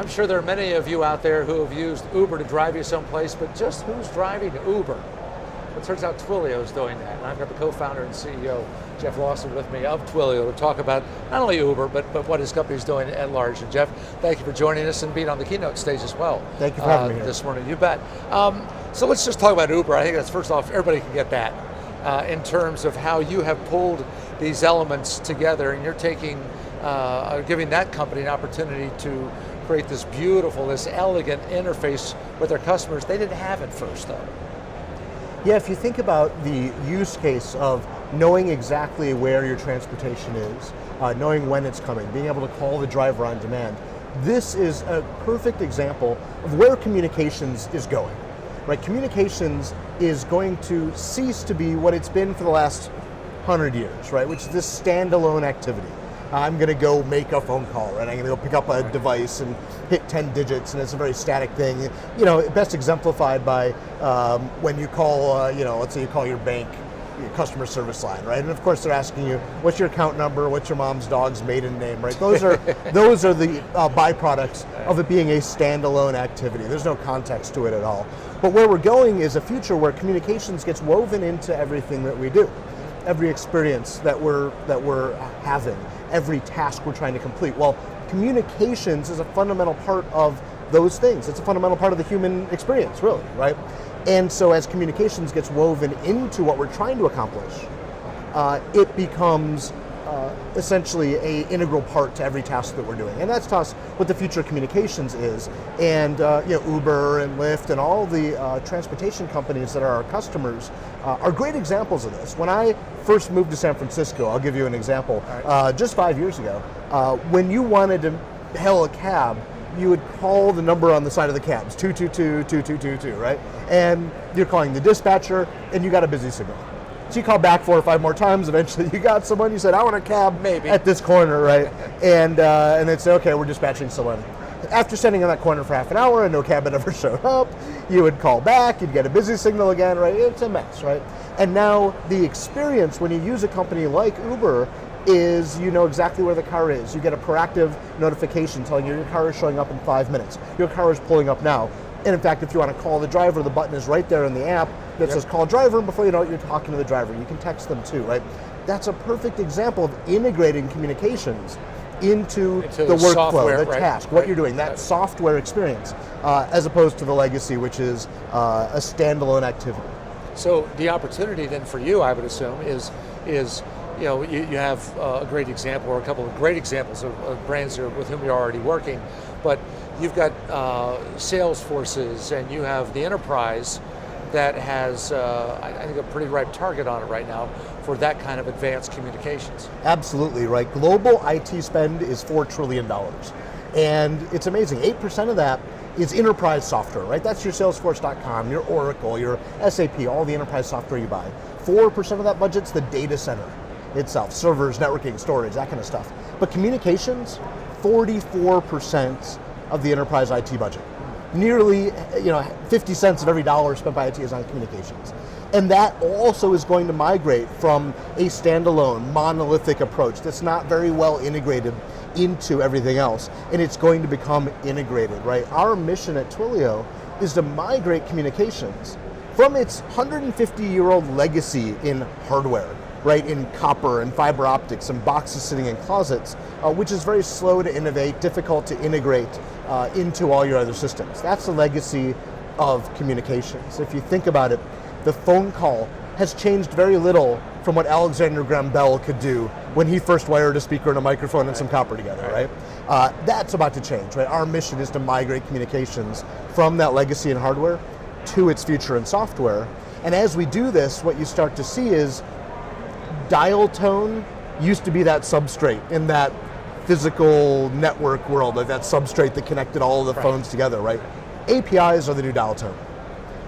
I'm sure there are many of you out there who have used Uber to drive you someplace, but just who's driving Uber? It turns out Twilio is doing that, and I've got the co-founder and CEO, Jeff Lawson, with me of Twilio to talk about not only Uber, but what his company is doing at large. And Jeff, thank you for joining us and being on the keynote stage as well. Thank you for having me here. This morning, you bet. So let's just talk about Uber. I think that's, first off, everybody can get that in terms of how you have pulled these elements together, and you're taking, giving that company an opportunity to create this beautiful, this elegant interface with their customers. They didn't have it first, though. Yeah, if you think about the use case of knowing exactly where your transportation is, knowing when it's coming, being able to call the driver on demand, this is a perfect example of where communications is going. Right? Communications is going to cease to be what it's been for the last 100 years, right? Which is this standalone activity. I'm going to go make a phone call, right? I'm going to go pick up a device and hit 10 digits, and it's a very static thing. You know, best exemplified by when you call, let's say you call your bank, your customer service line, right? And of course they're asking you, what's your account number, what's your mom's dog's maiden name, right? Those are the byproducts of it being a standalone activity. There's no context to it at all. But where we're going is a future where communications gets woven into everything that we do. Every experience that we're having, every task we're trying to complete. Well, communications is a fundamental part of those things. It's a fundamental part of the human experience, really, right? And so as communications gets woven into what we're trying to accomplish, it becomes essentially an integral part to every task that we're doing. And that's to us what the future of communications is. And Uber and Lyft and all the transportation companies that are our customers are great examples of this. When I first moved to San Francisco, I'll give you an example, just 5 years ago, when you wanted to hail a cab, you would call the number on the side of the cabs, 222-2222, right? And you're calling the dispatcher, and you got a busy signal. So you call back 4 or 5 more times, eventually you got someone, you said, I want a cab maybe at this corner, right? and they'd say, okay, we're dispatching someone. After standing on that corner for half an hour and no cab had ever showed up, you would call back, you'd get a busy signal again, right? It's a mess, right? And now the experience when you use a company like Uber is you know exactly where the car is. You get a proactive notification telling you your car is showing up in 5 minutes. Your car is pulling up now. And in fact, if you want to call the driver, the button is right there in the app that says call driver, and before you know it, you're talking to the driver. You can text them too, right? That's a perfect example of integrating communications into the workflow, software, the task, what you're doing, that software experience, as opposed to the legacy, which is a standalone activity. So the opportunity then for you, I would assume, is you have a great example or a couple of great examples of brands with whom you're already working, but you've got sales forces and you have the enterprise that has, I think, a pretty ripe target on it right now for that kind of advanced communications. Absolutely, right. Global IT spend is $4 trillion. And it's amazing, 8% of that is enterprise software, right? That's your Salesforce.com, your Oracle, your SAP, all the enterprise software you buy. 4% of that budget's the data center itself, servers, networking, storage, that kind of stuff. But communications, 44% of the enterprise IT budget. Nearly 50 cents of every dollar spent by IT is on communications. And that also is going to migrate from a standalone, monolithic approach that's not very well integrated into everything else, and it's going to become integrated, right? Our mission at Twilio is to migrate communications from its 150-year-old legacy in hardware, right, in copper and fiber optics and boxes sitting in closets, which is very slow to innovate, difficult to integrate into all your other systems. That's the legacy of communications. If you think about it, the phone call has changed very little from what Alexander Graham Bell could do when he first wired a speaker and a microphone and some copper together, right? That's about to change, right? Our mission is to migrate communications from that legacy in hardware to its future in software. And as we do this, what you start to see is dial tone used to be that substrate in that physical network world, like that substrate that connected all of the phones together, right? APIs are the new dial tone.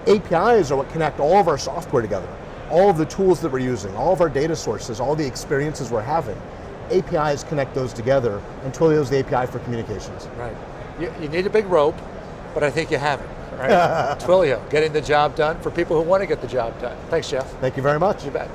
APIs are what connect all of our software together, all of the tools that we're using, all of our data sources, all the experiences we're having. APIs connect those together, and Twilio is the API for communications. Right. You need a big rope, but I think you have it. Right? Twilio, getting the job done for people who want to get the job done. Thanks, Jeff. Thank you very much. You bet.